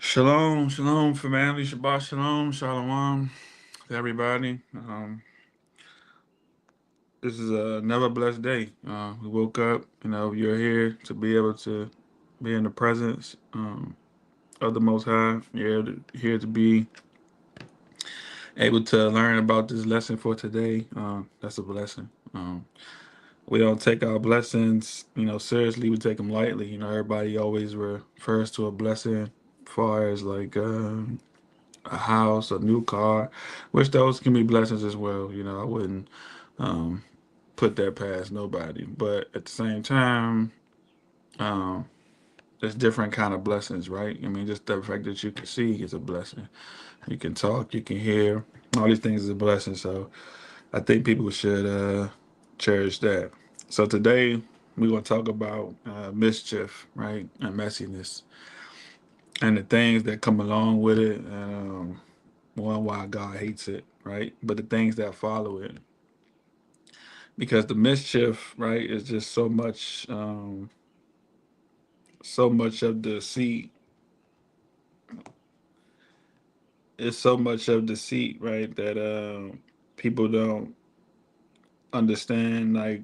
Shalom, shalom, family. Shabbat shalom, shalom to everybody. This is another blessed day. We woke up. You're here to be able to be in the presence of the Most High. Here to be able to learn about this lesson for today. That's a blessing. We don't take our blessings, seriously. We take them lightly. Everybody always refers to a blessing, as far as like. A house, a new car, which those can be blessings as well. I wouldn't um, put that past nobody. But at the same time, um, there's different kind of blessings, right? I mean, just the fact that you can see is a blessing. You can talk, you can hear. All these things is a blessing. So I think people should cherish that. So today we're going to talk about mischief, right, and messiness, and the things that come along with it. One, why God hates it, right? But the things that follow it, because the mischief, right, is just so much of the deceit. It's so much of deceit, right, that people don't understand, like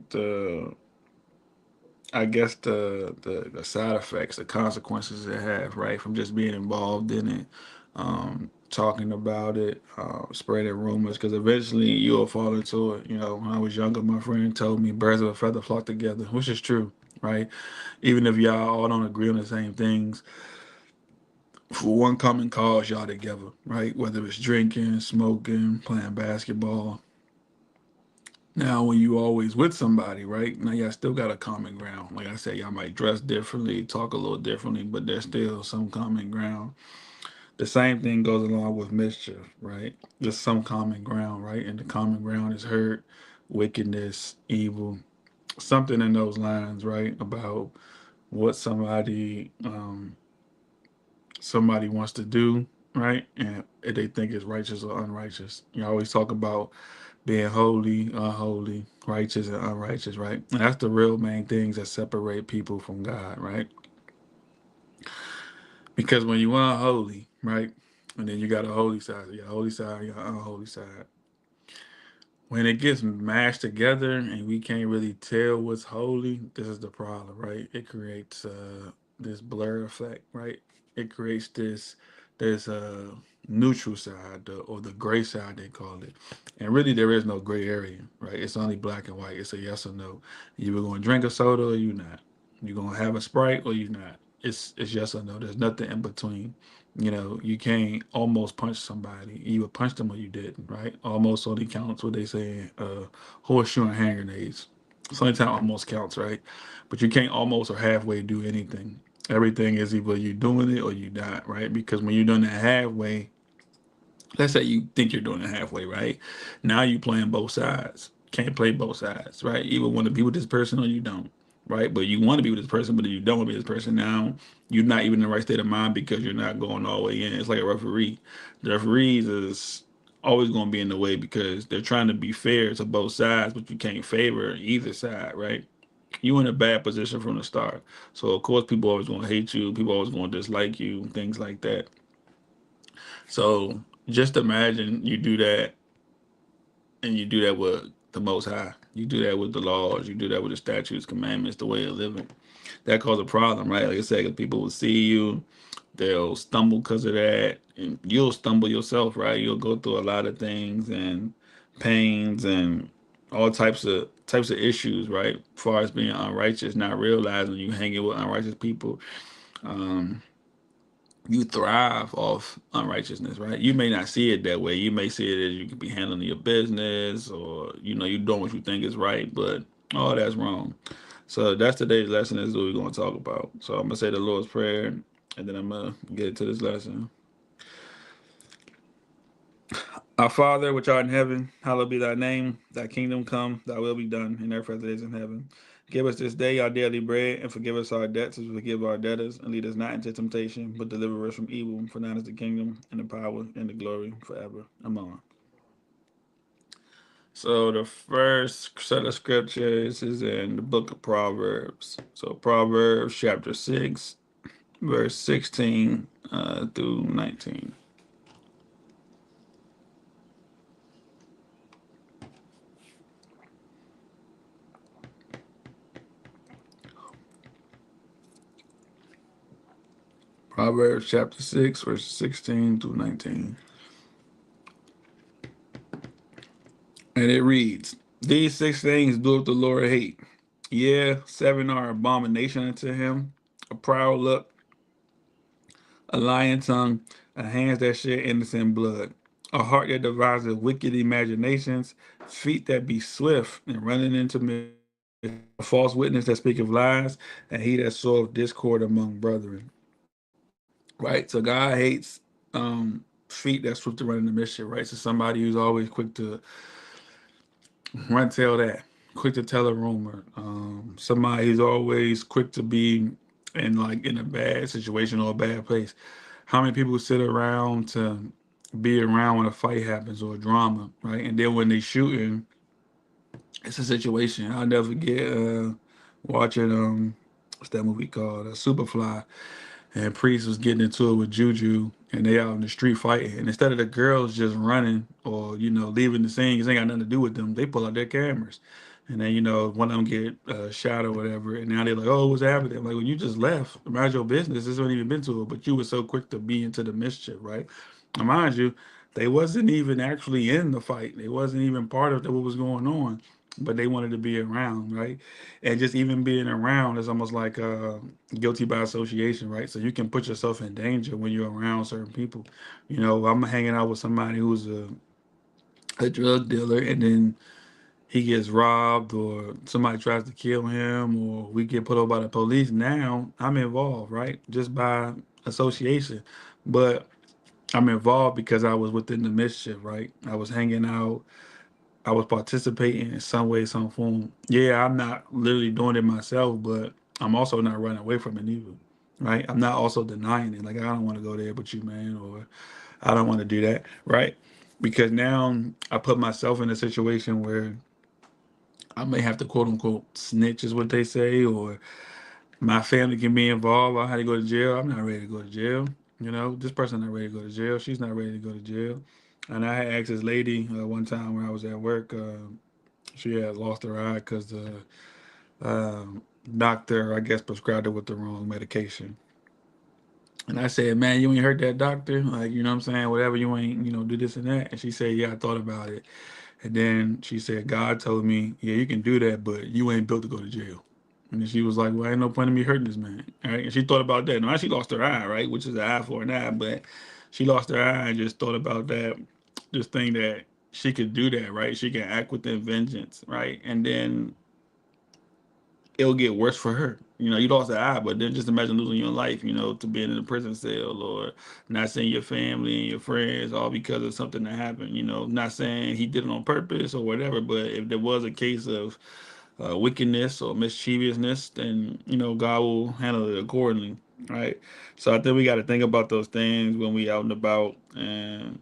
I guess the side effects, the consequences it have, right, from just being involved in it, talking about it, spreading rumors, because eventually you'll fall into it. When I was younger, my friend told me birds of a feather flock together, which is true, right? Even if y'all all don't agree on the same things, for one common cause, y'all together, right? Whether it's drinking, smoking, playing basketball. Now, when you always with somebody, right? Now y'all still got a common ground. Like I said, y'all might dress differently, talk a little differently, but there's still some common ground. The same thing goes along with mischief, right? There's some common ground, right? And the common ground is hurt, wickedness, evil, something in those lines, right? About what somebody wants to do, right? And if they think it's righteous or unrighteous. You always talk about being holy, unholy, righteous, and unrighteous, right? And that's the real main things that separate people from God, right? Because when you are holy, right, and then you got a holy side, you got a holy side, you got an unholy side. When it gets mashed together and we can't really tell what's holy, this is the problem, right? It creates this blur effect, right? It creates this neutral side, or the gray side they call it. And really there is no gray area, right? It's only black and white. It's a yes or no. You were going to drink a soda or you not. You're going to have a Sprite or you not. It's yes or no. There's nothing in between. You can't almost punch somebody. You would punch them or you didn't, right? Almost only counts what they say, horseshoe and hand grenades. It's only time almost counts, right? But you can't almost or halfway do anything. Everything is either you doing it or you not, right? Because when you're doing that halfway, let's say you think you're doing it halfway, right? Now you playing both sides. Can't play both sides, right? You either want to be with this person or you don't, right? But you want to be with this person, but if you don't want to be with this person now, you're not even in the right state of mind because you're not going all the way in. It's like a referee. The referees is always going to be in the way because they're trying to be fair to both sides, but you can't favor either side, right? You in a bad position from the start. So of course people always going to hate you. People always going to dislike you, things like that. So just imagine you do that, and you do that with the Most High. You do that with the laws. You do that with the statutes, commandments, the way of living. That causes a problem, right? Like I said, 'cause people will see you, they'll stumble because of that, and you'll stumble yourself, right? You'll go through a lot of things and pains and all types of issues, right? As far as being unrighteous, not realizing you hanging with unrighteous people. Um, you thrive off unrighteousness, right? You may not see it that way. You may see it as you could be handling your business, or you doing what you think is right, but all that's wrong. So that's today's lesson. Is what we're going to talk about. So I'm gonna say the Lord's prayer, and then I'm gonna get into this lesson. Our Father, which art in heaven, hallowed be thy name. Thy kingdom come, thy will be done in earth as it is in heaven. Give us this day our daily bread, and forgive us our debts as we forgive our debtors. And lead us not into temptation, but deliver us from evil. For thine is the kingdom, and the power, and the glory forever. Amen. So the first set of scriptures is in the book of Proverbs. So Proverbs chapter 6, verse 16 through 19. Proverbs chapter 6, verses 16 through 19. And it reads, These six things doeth the Lord hate. Yeah, seven are abomination unto him: a proud look, a lying tongue, a hands that shed innocent blood, a heart that devises wicked imaginations, feet that be swift and running into mischief, a false witness that speaketh lies, and he that soweth discord among brethren. Right? So God hates feet that's swift to run into mischief, right? So somebody who's always quick to run tell that, quick to tell a rumor. Somebody who's always quick to be in a bad situation or a bad place. How many people sit around to be around when a fight happens or a drama, right? And then when they shooting, it's a situation. I'll never forget watching what's that movie called? Superfly, and Priest was getting into it with Juju, and they out in the street fighting. And instead of the girls just running or leaving the scene because they ain't got nothing to do with them, they pull out their cameras, and then one of them get shot or whatever. And now they're like, "Oh, what's happening?" I'm like, when you just left, mind your business. This wasn't even been to it, but you were so quick to be into the mischief, right? Now, mind you, they wasn't even actually in the fight. They wasn't even part of what was going on, but they wanted to be around, right? And just even being around is almost like guilty by association, right? So you can put yourself in danger when you're around certain people. I'm hanging out with somebody who's a drug dealer, and then he gets robbed, or somebody tries to kill him, or we get put up by the police. Now I'm involved, right? Just by association. But I'm involved because I was within the mischief, right? I was hanging out, I was participating in some way, some form. Yeah, I'm not literally doing it myself, but I'm also not running away from it either. Right? I'm not also denying it. Like, I don't want to go there with you, man, or I don't want to do that. Right? Because now I put myself in a situation where I may have to quote unquote snitch, is what they say, or my family can be involved. I had to go to jail. I'm not ready to go to jail. This person not ready to go to jail. She's not ready to go to jail. And I had asked this lady one time when I was at work. She had lost her eye because the doctor, I guess, prescribed her with the wrong medication. And I said, "Man, you ain't heard that doctor? Like, you know what I'm saying? Whatever, you ain't, do this and that." And she said, "Yeah, I thought about it." And then she said, "God told me, yeah, you can do that, but you ain't built to go to jail." And then she was like, "Well, ain't no point in me hurting this man." All right. And she thought about that. Now she lost her eye, right? Which is an eye for an eye, but she lost her eye and just thought about that, just think that she could do that, right? She can act within vengeance, right? And then it'll get worse for her. You lost an eye, but then just imagine losing your life, to being in a prison cell or not seeing your family and your friends, all because of something that happened. Not saying he did it on purpose or whatever, but if there was a case of wickedness or mischievousness, then, God will handle it accordingly, right? So I think we got to think about those things when we out and about, and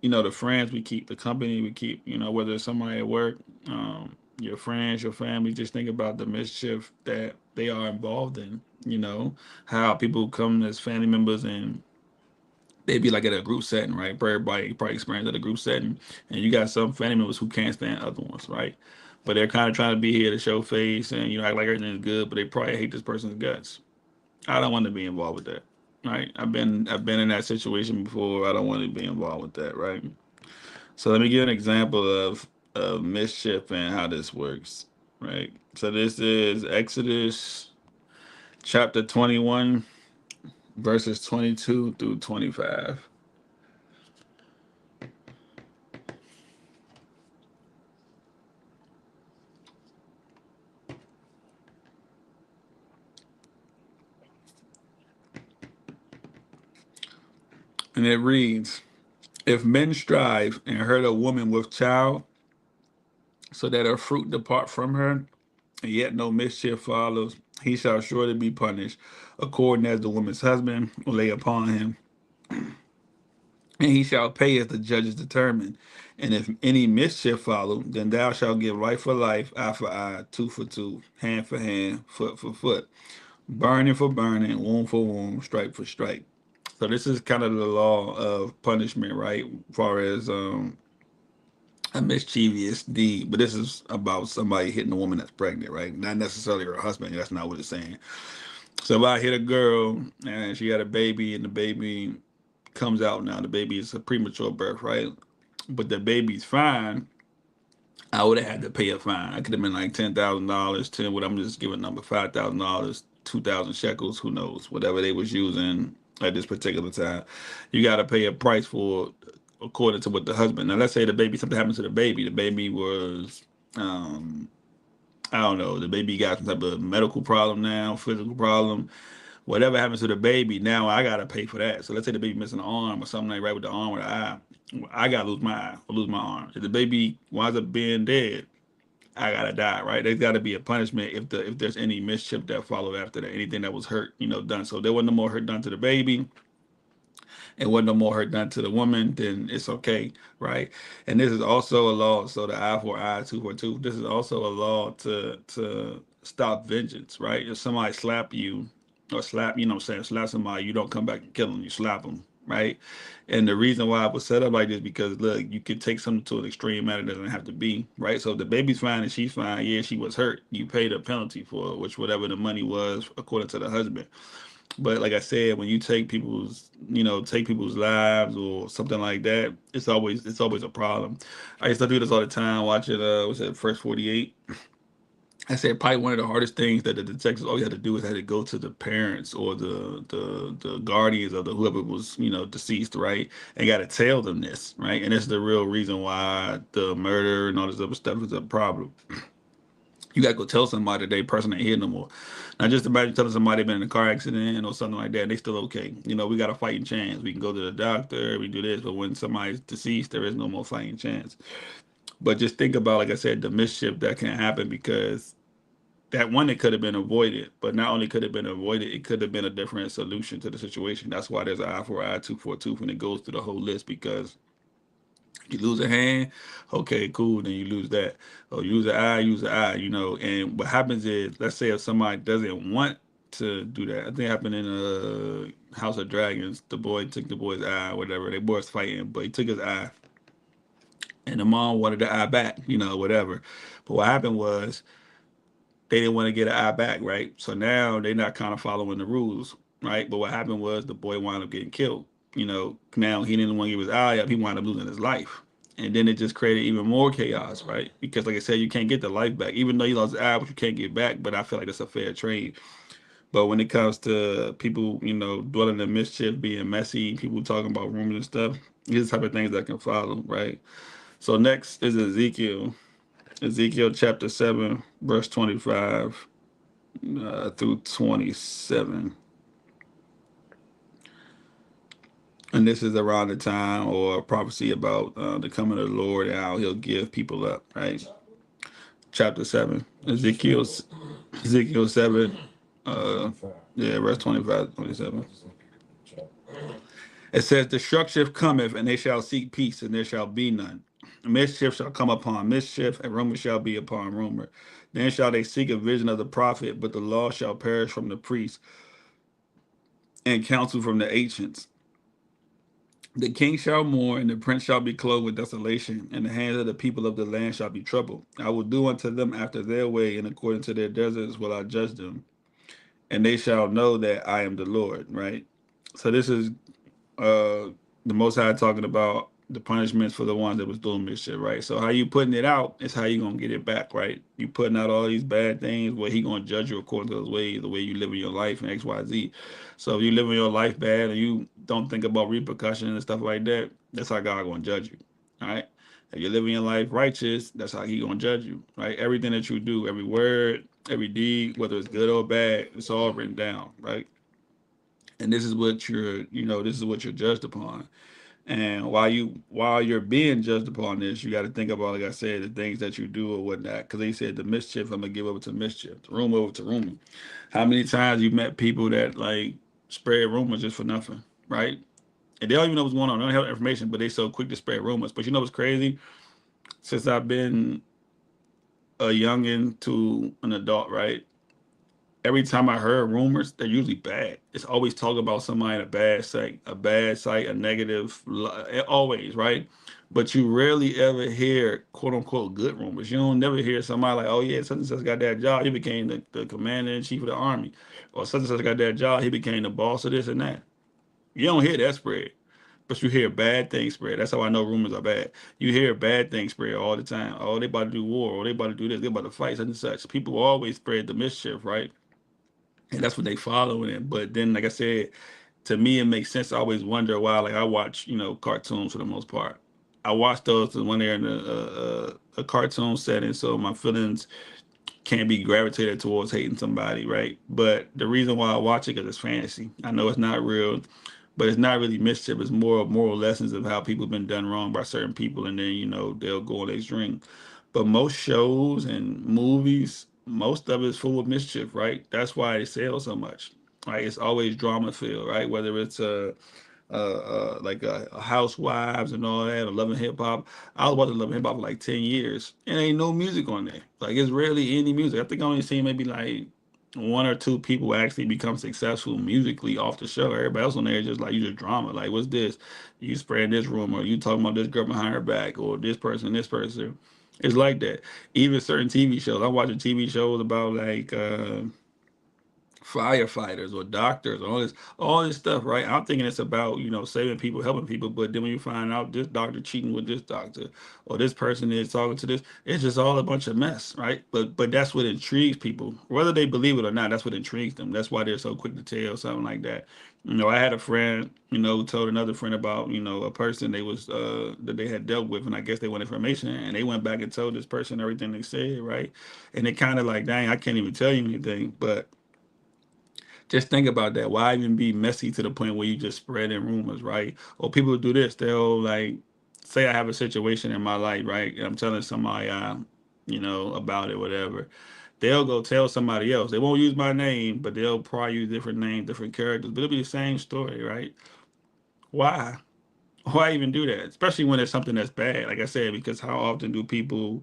the friends we keep, the company we keep, whether it's somebody at work, your friends, your family, just think about the mischief that they are involved in, how people come as family members and they be like at a group setting, right? Everybody probably experienced at a group setting, and you got some family members who can't stand other ones, right? But they're kind of trying to be here to show face and, act like everything is good, but they probably hate this person's guts. I don't want to be involved with that, right? I've been in that situation before. I don't want to be involved with that, right? So let me give an example of mischief and how this works, right? So this is Exodus chapter 21, verses 22 through 25. And it reads, If men strive and hurt a woman with child, so that her fruit depart from her, and yet no mischief follows, he shall surely be punished, according as the woman's husband will lay upon him, and he shall pay as the judges determine. And if any mischief follow, then thou shalt give life for life, eye for eye, tooth for tooth, hand for hand, foot for foot, burning for burning, wound for wound, stripe for stripe. So this is kind of the law of punishment, right? As far as a mischievous deed, but this is about somebody hitting a woman that's pregnant, right? Not necessarily her husband. That's not what it's saying. So if I hit a girl and she had a baby and the baby comes out now, the baby is a premature birth, right? But the baby's fine, I would have had to pay a fine. I could have been like $10,000, what I'm just giving a number, $5,000, 2,000 shekels, who knows, whatever they was using at this particular time. You got to pay a price for, according to what the husband. Now let's say the baby, something happens to the baby. The baby was, I don't know, the baby got some type of medical problem now, physical problem. Whatever happens to the baby, now I gotta pay for that. So let's say the baby missing an arm or something like right with the arm or the eye. I gotta lose my eye or lose my arm. If the baby winds up being dead, I gotta die, right? There's gotta be a punishment if there's any mischief that followed after that, anything that was hurt, done. So there wasn't no more hurt done to the baby. It wasn't no more hurt done to the woman, then it's okay, right? And this is also a law. So the eye for eye, tooth for tooth. This is also a law to stop vengeance, right? If somebody slap you or slap, you know what I'm saying, slap somebody, you don't come back and kill them, you slap them, right? And the reason why it was set up like this because look, you can take something to an extreme matter, it doesn't have to be, right? So if the baby's fine and she's fine, yeah, she was hurt. You paid a penalty for it, which whatever the money was according to the husband. But like I said, when you take people's lives or something like that, it's always a problem. I used to do this all the time, watching what's that, First 48. I said probably one of the hardest things that the detectives all you had to do is had to go to the parents or the guardians of the whoever was deceased, right, and got to tell them this, right, and that's the real reason why the murder and all this other stuff is a problem. You gotta go tell somebody that they person ain't here no more. Not just imagine telling somebody been in a car accident or something like that, and they still okay. We got a fighting chance. We can go to the doctor, we do this, but when somebody's deceased, there is no more fighting chance. But just think about, like I said, the mischief that can happen because that one it could have been avoided, but not only could have been avoided, it could have been a different solution to the situation. That's why there's an eye for eye, tooth for tooth, when it goes through the whole list because you lose a hand, okay, cool. Then you lose that. Or you use an eye. And what happens is, let's say if somebody doesn't want to do that, I think it happened in House of Dragons. The boy took the boy's eye, whatever. They boys fighting, but he took his eye, and the mom wanted the eye back, whatever. But what happened was they didn't want to get an eye back, right? So now they're not kind of following the rules, right? But what happened was the boy wound up getting killed. Now he didn't want to give his eye up. He wound up losing his life. And then it just created even more chaos, right? Because like I said, you can't get the life back. Even though you lost the eye, which you can't get back, but I feel like that's a fair trade. But when it comes to people, dwelling in mischief, being messy, people talking about rumors and stuff, these are the type of things that can follow, right? So next is Ezekiel. Ezekiel chapter 7, verse 25 through 27. And this is around the time or a prophecy about the coming of the Lord and how he'll give people up, right? Chapter 7. Ezekiel 7, uh, yeah, verse 25 27. It says, destruction cometh, and they shall seek peace, and there shall be none. Mischief shall come upon mischief, and rumor shall be upon rumor. Then shall they seek a vision of the prophet, but the law shall perish from the priests, and counsel from the ancients. The king shall mourn, and the prince shall be clothed with desolation, and the hands of the people of the land shall be troubled. I will do unto them after their way, and according to their deserts will I judge them, and they shall know that I am the Lord. Right. So this is the Most High talking about the punishments for the ones that was doing this shit, right? So how you putting it out is how you gonna get it back, right? You putting out all these bad things, where he gonna judge you according to those ways, the way you live in your life and X, Y, Z. So if you live in your life bad and you don't think about repercussions and stuff like that, that's how God gonna judge you, all right? If you're living your life righteous, that's how he gonna judge you, right? Everything that you do, every word, every deed, whether it's good or bad, it's all written down, right? And this is what this is what you're judged upon. And while you're being judged upon this, you got to think about, like I said, the things that you do or whatnot. Because they said the mischief, I'm gonna give over to mischief, the rumor over to rumor. How many times you met people that like spread rumors just for nothing, right? And they don't even know what's going on. They don't have information, but they so quick to spread rumors. But you know what's crazy? Since I've been a youngin to an adult, right? every time I heard rumors, they're usually bad. It's always talk about somebody in a bad site, a negative, always, right? But you rarely ever hear quote unquote good rumors. You don't never hear somebody like, oh yeah, such and such got that job, he became the commander in chief of the army, or such and such got that job, he became the boss of this and that. You don't hear that spread. But you hear bad things spread. That's how I know rumors are bad. You hear bad things spread all the time. Oh, they about to do war, or they about to do this, they about to fight, such and such. People always spread the mischief, right? And that's what they following it. But then, like I said, to me, it makes sense. I always wonder why. Like I watch, cartoons for the most part. I watch those when they're in a cartoon setting, so my feelings can't be gravitated towards hating somebody, right? But the reason why I watch it because it's fantasy. I know it's not real, but it's not really mischief. It's more moral lessons of how people have been done wrong by certain people, and then they'll go on their string. But most shows and movies, most of it's full of mischief, right? That's why they sell so much. Right? It's always drama filled, right? Whether it's like Housewives and all that, or Love and Hip Hop. I was watching Love and Hip Hop for like 10 years, and ain't no music on there. Like it's rarely any music. I think I only seen maybe like one or two people actually become successful musically off the show. Everybody else on there is just like you just drama. Like what's this? You spreading this rumor? You talking about this girl behind her back or this person? This person? It's like that. Even certain TV shows. I'm watching TV shows about like firefighters or doctors, all this stuff, right? I'm thinking it's about saving people, helping people, but then when you find out this doctor cheating with this doctor, or this person is talking to this, it's just all a bunch of mess, right? But that's what intrigues people, whether they believe it or not. That's what intrigues them. That's why they're so quick to tell something like that. I had a friend, who told another friend about a person they was that they had dealt with, and I guess they wanted information, and they went back and told this person everything they said, right? And it kind of like, dang, I can't even tell you anything, but just think about that. Why even be messy to the point where you just spreading rumors, right? Or people do this. They'll like say I have a situation in my life, right? And I'm telling somebody, about it, whatever. They'll go tell somebody else. They won't use my name, but they'll probably use different names, different characters, but it'll be the same story, right? Why? Why even do that? Especially when it's something that's bad. Like I said, because how often do people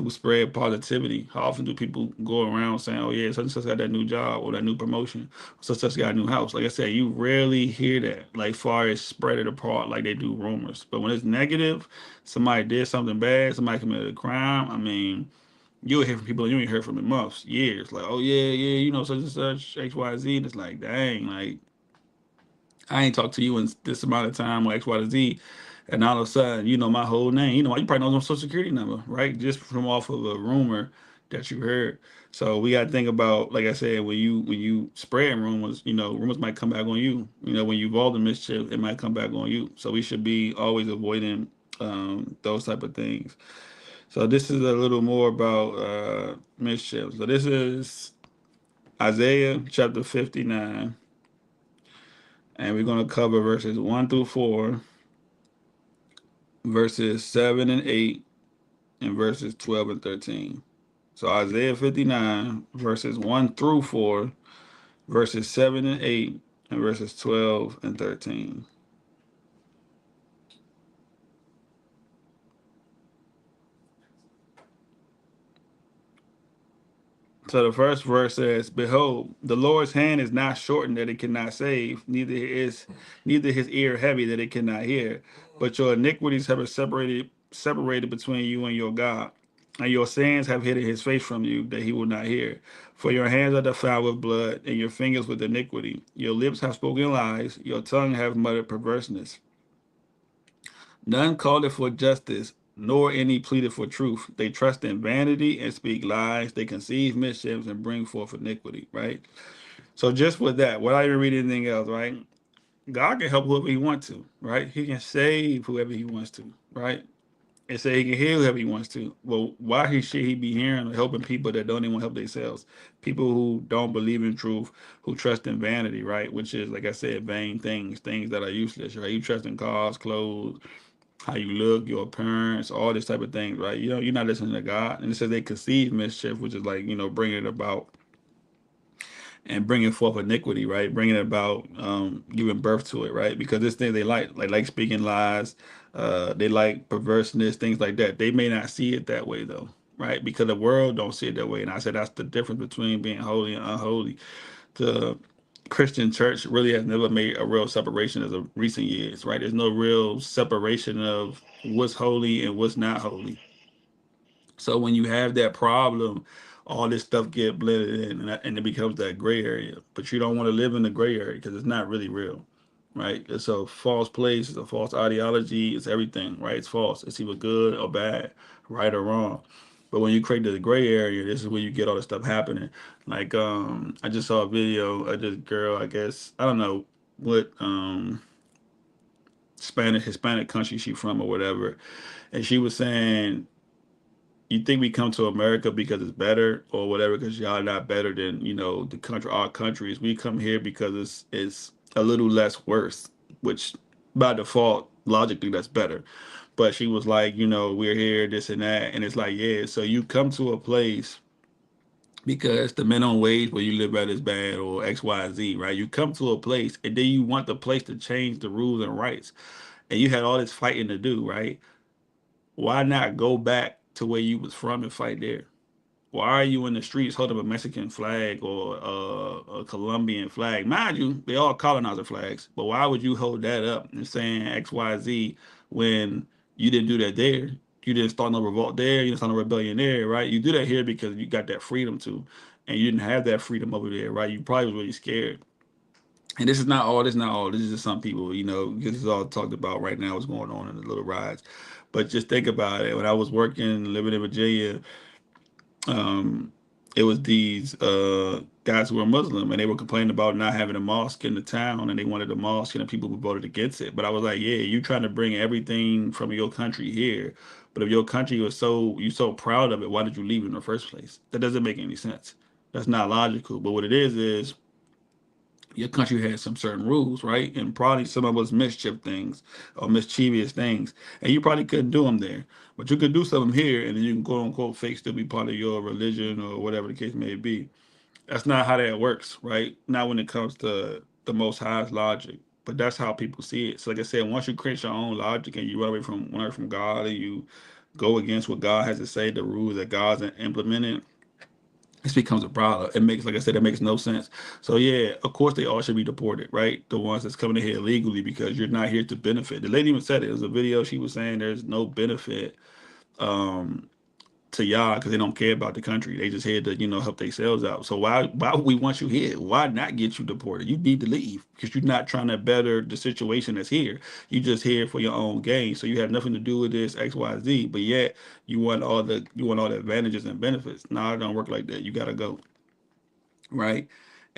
spread positivity? How often do people go around saying, "Oh yeah, such and such got that new job or that new promotion, such and such got a new house"? Like I said, you rarely hear that. Like far as spread it apart, like they do rumors. But when it's negative, somebody did something bad, somebody committed a crime. I mean, you'll hear from people you ain't heard from in months, years. Like, "Oh yeah, yeah, such and such X Y Z," and it's like, dang, like I ain't talked to you in this amount of time or X, Y, to Z. And all of a sudden, you know my whole name. You probably know my social security number, right? Just from off of a rumor that you heard. So we gotta think about, like I said, when you spread rumors, rumors might come back on you. When you involved in mischief, it might come back on you. So we should be always avoiding those type of things. So this is a little more about mischief. So this is Isaiah chapter 59, and we're gonna cover verses 1 through 4, verses 7 and 8, and verses 12 and 13. So Isaiah 59, verses 1 through 4, verses 7 and 8, and verses 12 and 13. So the first verse says, "Behold, the Lord's hand is not shortened that it cannot save, neither his ear heavy that it cannot hear. But your iniquities have separated between you and your God, and your sins have hidden his face from you that he will not hear. For your hands are defiled with blood, and your fingers with iniquity. Your lips have spoken lies, your tongue have muttered perverseness. None calleth for justice, nor any pleaded for truth. They trust in vanity and speak lies. They conceive mischiefs and bring forth iniquity." Right. So just with that, without even reading anything else, right? God can help whoever He wants to, right? He can save whoever He wants to, right? And say He can heal whoever He wants to. Well, why should He be hearing or helping people that don't even help themselves? People who don't believe in truth, who trust in vanity, right? Which is, like I said, vain things, things that are useless, right? You trust in cars, clothes, how you look, your appearance, all this type of things, right? You're not listening to God. And it says they conceive mischief, which is like, bringing it about and bringing forth iniquity, right? Bringing it about, giving birth to it, right? Because this thing they like speaking lies, they like perverseness, things like that. They may not see it that way though. right? Because the world don't see it that way. And I said that's the difference between being holy and unholy. The Christian church really has never made a real separation as of recent years, right? There's no real separation of what's holy and what's not holy. So when you have that problem, all this stuff get blended in, and it becomes that gray area. But you don't want to live in the gray area because it's not really real, right? It's a false place, it's a false ideology, it's everything, right? It's false. It's either good or bad, right or wrong. But when you create the gray area, this is where you get all this stuff happening. Like I just saw a video of this girl. I guess I don't know what Spanish Hispanic country she from or whatever, and she was saying you think we come to America because it's better or whatever, because y'all not better than, the country, our countries. We come here because it's a little less worse, which by default, logically, that's better. But she was like, we're here, this and that. And it's like, yeah, so you come to a place because the minimum wage where you live at is bad or X, Y, Z, right? You come to a place and then you want the place to change the rules and rights. And you had all this fighting to do, right? Why not go back to where you was from and fight there? Why are you in the streets holding a Mexican flag or a Colombian flag? Mind you, they all colonizer flags, but why would you hold that up and saying X, Y, Z when you didn't do that there? You didn't start no revolt there. You didn't start no rebellion there, right? You do that here because you got that freedom to, and you didn't have that freedom over there, right? You probably was really scared. And this is not all. This is not all. This is just some people, this is all talked about right now. What's going on in the little rides, but just think about it. When I was working, living in Virginia, um, it was these guys who were Muslim, and they were complaining about not having a mosque in the town, and they wanted a mosque, and the people who voted against it. But I was like, yeah, you trying to bring everything from your country here, but if your country was so proud of it, why did you leave it in the first place? That doesn't make any sense. That's not logical. But what it is your country has some certain rules, right? And probably some of us mischief things or mischievous things, and you probably couldn't do them there, but you could do some of them here, and then you can quote unquote fake still be part of your religion or whatever the case may be. That's not how that works, right? Not when it comes to the Most High's logic, but that's how people see it. So, like I said, once you create your own logic and you run away from God and you go against what God has to say, the rules that God's implemented, this becomes a problem. It makes, like I said, it makes no sense. So yeah, of course they all should be deported, right? The ones that's coming in here illegally because you're not here to benefit. The lady even said it. It was a video. She was saying there's no benefit um, to y'all because they don't care about the country. They just here to help themselves out. So why would we want you here? Why not get you deported? You need to leave because you're not trying to better the situation that's here. You just here for your own gain. So you have nothing to do with this X Y Z. But yet you want all the advantages and benefits. No, it don't work like that. You gotta go, right?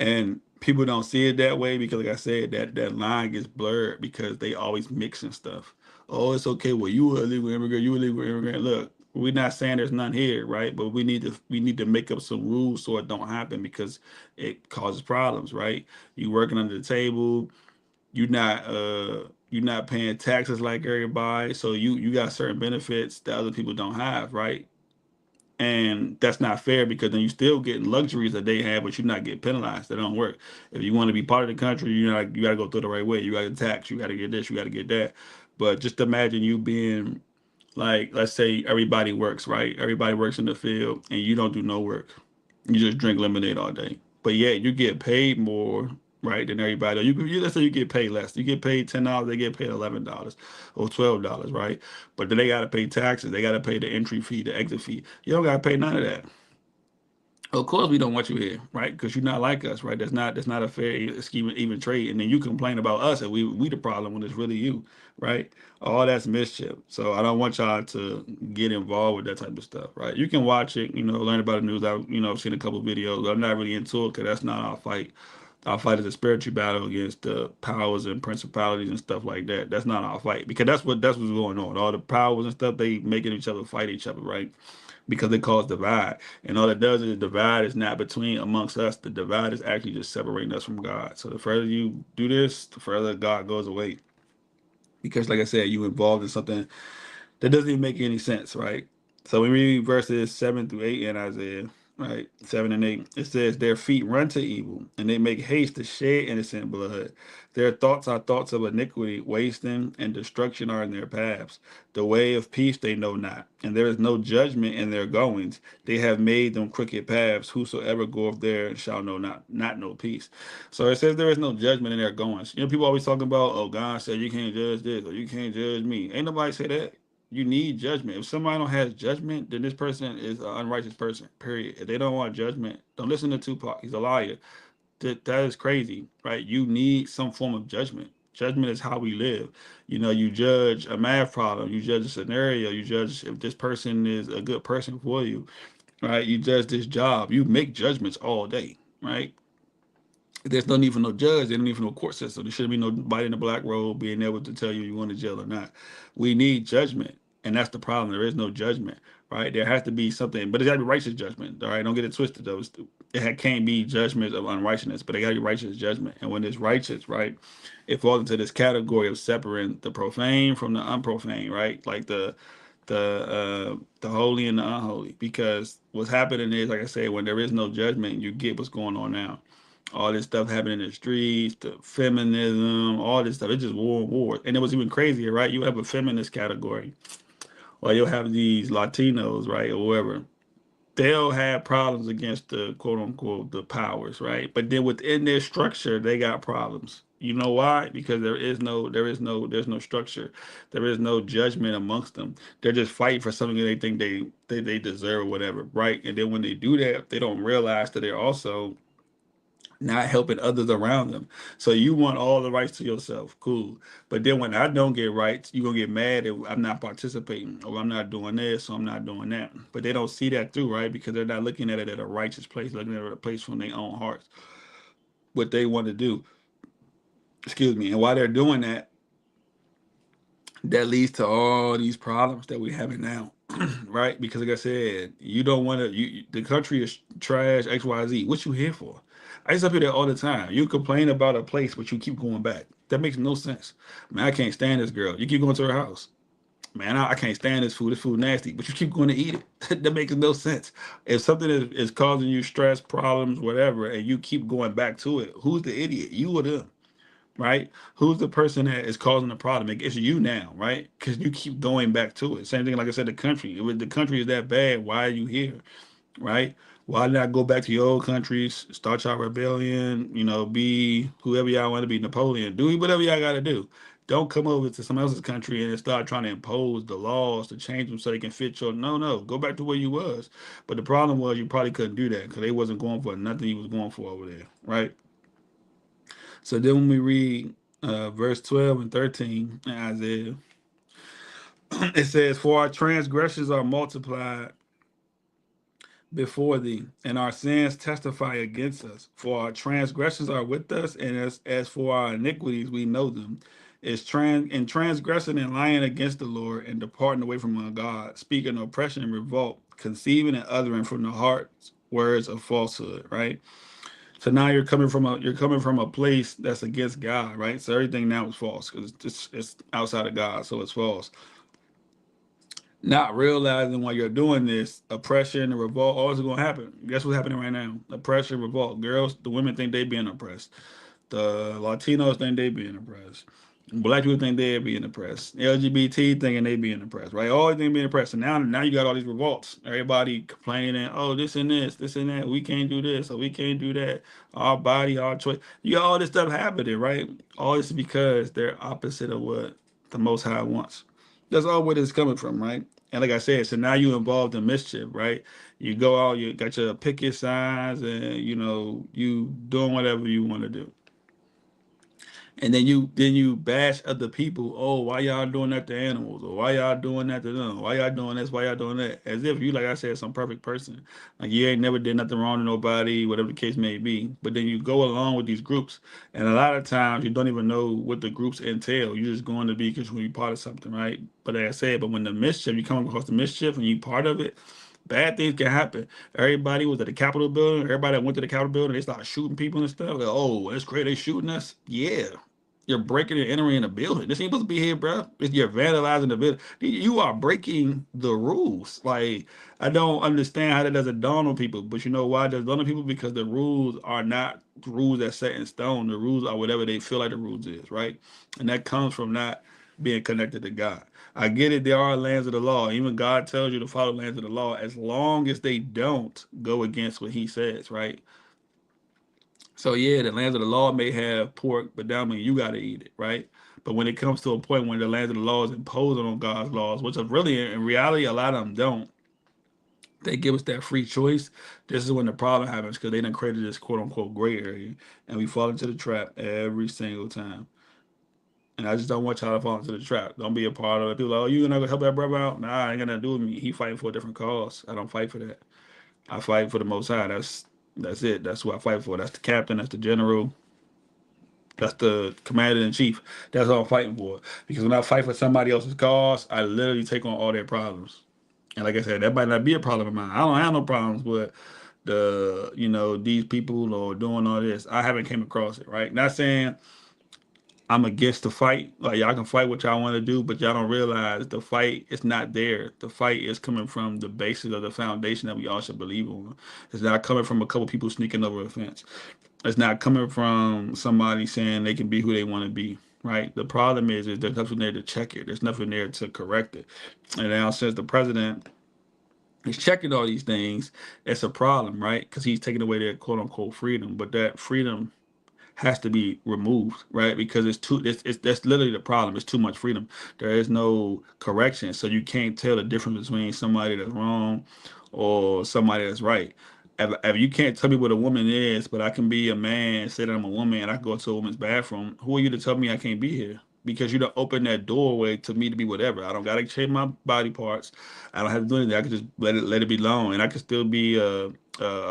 And people don't see it that way because, like I said, that line gets blurred because they always mixing stuff. Oh, it's okay. Well, you a illegal immigrant. You a illegal immigrant. Look, we're not saying there's none here, right? But we need to make up some rules so it don't happen because it causes problems, right? You working under the table. You're not paying taxes like everybody, so you got certain benefits that other people don't have, right? And that's not fair because then you still getting luxuries that they have, but you're not getting penalized. That don't work. If you want to be part of the country, you got to go through the right way. You got to tax. You got to get this. You got to get that. But just imagine you being like, let's say everybody works, right? Everybody works in the field, and you don't do no work. You just drink lemonade all day. But yeah, you get paid more, right, than everybody. Let's say you get paid less. You get paid $10, they get paid $11 or $12, right? But then they gotta pay taxes. They gotta pay the entry fee, the exit fee. You don't gotta pay none of that. Of course, we don't want you here, right? Because you're not like us, right? That's not a fair scheme, even trade. And then you complain about us, and we the problem when it's really you, right? All that's mischief. So I don't want y'all to get involved with that type of stuff, right? You can watch it, learn about the news. I've seen a couple of videos. I'm not really into it because that's not our fight. Our fight is a spiritual battle against the powers and principalities and stuff like that. That's not our fight because that's what's going on. All the powers and stuff they making each other fight each other, right? Because they cause divide. And all it does is divide is not between amongst us. The divide is actually just separating us from God. So the further you do this, the further God goes away. Because like I said, you involved in something that doesn't even make any sense, right? So we read verses 7 through 8 in Isaiah. right? 7 and 8. It says, their feet run to evil, and they make haste to shed innocent blood. Their thoughts are thoughts of iniquity, wasting and destruction are in their paths. The way of peace they know not, and there is no judgment in their goings. They have made them crooked paths. Whosoever goeth there shall not know peace. So it says there is no judgment in their goings. You know, people always talking about, oh, God said you can't judge this or you can't judge me. Ain't nobody say that. You need judgment. If somebody don't have judgment, then this person is an unrighteous person. Period. If they don't want judgment, don't listen to Tupac. He's a liar. That is crazy, right? You need some form of judgment. Judgment is how we live. You know, you judge a math problem, you judge a scenario, you judge if this person is a good person for you, right? You judge this job. You make judgments all day, right? There's no need for no judge. They don't need for no court system. There shouldn't be nobody in the black robe being able to tell you going to jail or not. We need judgment, and that's the problem. There is no judgment, right? There has to be something, but it got to be righteous judgment. All right, don't get it twisted though. Can't be judgment of unrighteousness, but it got to be righteous judgment. And when it's righteous, right, it falls into this category of separating the profane from the unprofane, right? Like the holy and the unholy. Because what's happening is, like I say, when there is no judgment, you get what's going on now. All this stuff happening in the streets, the feminism, all this stuff. It's just war and war. And it was even crazier, right? You have a feminist category, or you'll have these Latinos, right, or whoever. They'll have problems against the quote unquote the powers, right? But then within their structure, they got problems. You know why? Because there's no structure. There is no judgment amongst them. They're just fighting for something that they think they deserve or whatever, right? And then when they do that, they don't realize that they're also not helping others around them. So you want all the rights to yourself, cool. But then when I don't get rights, you're gonna get mad if I'm not participating, or I'm not doing this, or I'm not doing that. But they don't see that through, right? Because they're not looking at it at a righteous place, looking at it at a place from their own hearts, what they want to do. Excuse me. And while they're doing that, that leads to all these problems that we're having now. Right? Because like I said, you don't want to. The country is trash. XYZ. What you here for? I used to hear that all the time. You complain about a place, but you keep going back. That makes no sense. Man, I can't stand this girl. You keep going to her house. Man, I can't stand this food. This food nasty, but you keep going to eat it. That makes no sense. If something is causing you stress, problems, whatever, and you keep going back to it, who's the idiot? You or them? Right? Who's the person that is causing the problem? It's you now, right? Because you keep going back to it. Same thing, like I said, the country. If the country is that bad, why are you here, right? Why not go back to your old countries, start your rebellion, be whoever y'all want to be, Napoleon, do whatever y'all got to do. Don't come over to someone else's country and start trying to impose the laws to change them so they can fit your. No, no, go back to where you was. But the problem was you probably couldn't do that because they wasn't going for nothing you was going for over there, right? So then when we read verse 12 and 13 in Isaiah, it says, for our transgressions are multiplied before thee, and our sins testify against us. For our transgressions are with us, and as for our iniquities, we know them. Is in transgressing and lying against the Lord, and departing away from our God, speaking oppression and revolt, conceiving and uttering from the heart words of falsehood. Right. So now you're coming from a place that's against God, right? So everything now is false because it's outside of God, so it's false. Not realizing while you're doing this, oppression and revolt, all is going to happen. Guess what's happening right now? Oppression, revolt. Girls, the women think they being oppressed. The Latinos think they being oppressed. Black people think they're being oppressed. LGBT thinking they being oppressed, right? All things being oppressed. And now you got all these revolts. Everybody complaining, oh, this and that. We can't do this or we can't do that. Our body, our choice. You got all this stuff happening, right? All this is because they're opposite of what the Most High wants. That's all where it's coming from, right? And like I said, so now you involved in mischief, right? You go out, you got your picket signs, and you doing whatever you want to do. And then you bash other people. Oh, why y'all doing that to animals? Or why y'all doing that to them? Why y'all doing this? Why y'all doing that? As if you, like I said, some perfect person. Like you ain't never did nothing wrong to nobody, whatever the case may be. But then you go along with these groups, and a lot of times you don't even know what the groups entail. You're just going to be because you're part of something, right? But like I said, but when the mischief, you come across the mischief and you part of it, bad things can happen. Everybody was at the Capitol building. Everybody that went to the Capitol building, they started shooting people and stuff. Like, oh, that's great. They shooting us. Yeah, You're breaking and entering a building. This ain't supposed to be here, bro. You're vandalizing the building. You are breaking the rules. Like, I don't understand how that doesn't dawn on people. But you know why it doesn't dawn on people? Because the rules are not rules that set in stone. The rules are whatever they feel like the rules is, right? And that comes from not being connected to God. I get it. There are lands of the law. Even God tells you to follow lands of the law as long as they don't go against what He says, right? So yeah, the lands of the law may have pork, but that means you got to eat it, right? But when it comes to a point when the lands of the law is imposing on God's laws, which is really in reality a lot of them don't, they give us that free choice. This is when the problem happens because they done created this quote unquote gray area, and we fall into the trap every single time. And I just don't want y'all to fall into the trap. Don't be a part of it. People are like, oh, you not gonna help that brother out? Nah, ain't gonna do with me. He fighting for a different cause. I don't fight for that. I fight for the Most High. That's it. That's who I fight for. That's the captain. That's the general. That's the commander in chief. That's what I'm fighting for. Because when I fight for somebody else's cause, I literally take on all their problems. And like I said, that might not be a problem of mine. I don't have no problems with these people or doing all this. I haven't came across it, right? Not saying I'm against the fight. Like y'all can fight what y'all want to do, but y'all don't realize the fight is not there. The fight is coming from the basis of the foundation that we all should believe on. It's not coming from a couple people sneaking over a fence. It's not coming from somebody saying they can be who they want to be. Right. The problem is there's nothing there to check it. There's nothing there to correct it. And now since the president is checking all these things, it's a problem, right? Because he's taking away their quote unquote freedom. But that freedom has to be removed, right? Because it's that's literally the problem. It's too much freedom. There is no correction, so you can't tell the difference between somebody that's wrong or somebody that's right. If you can't tell me what a woman is, but I can be a man, say that I'm a woman, and I can go to a woman's bathroom, who are you to tell me I can't be here? Because you don't open that doorway to me to be whatever. I don't gotta change my body parts. I don't have to do anything. I can just let it be alone, and I can still be a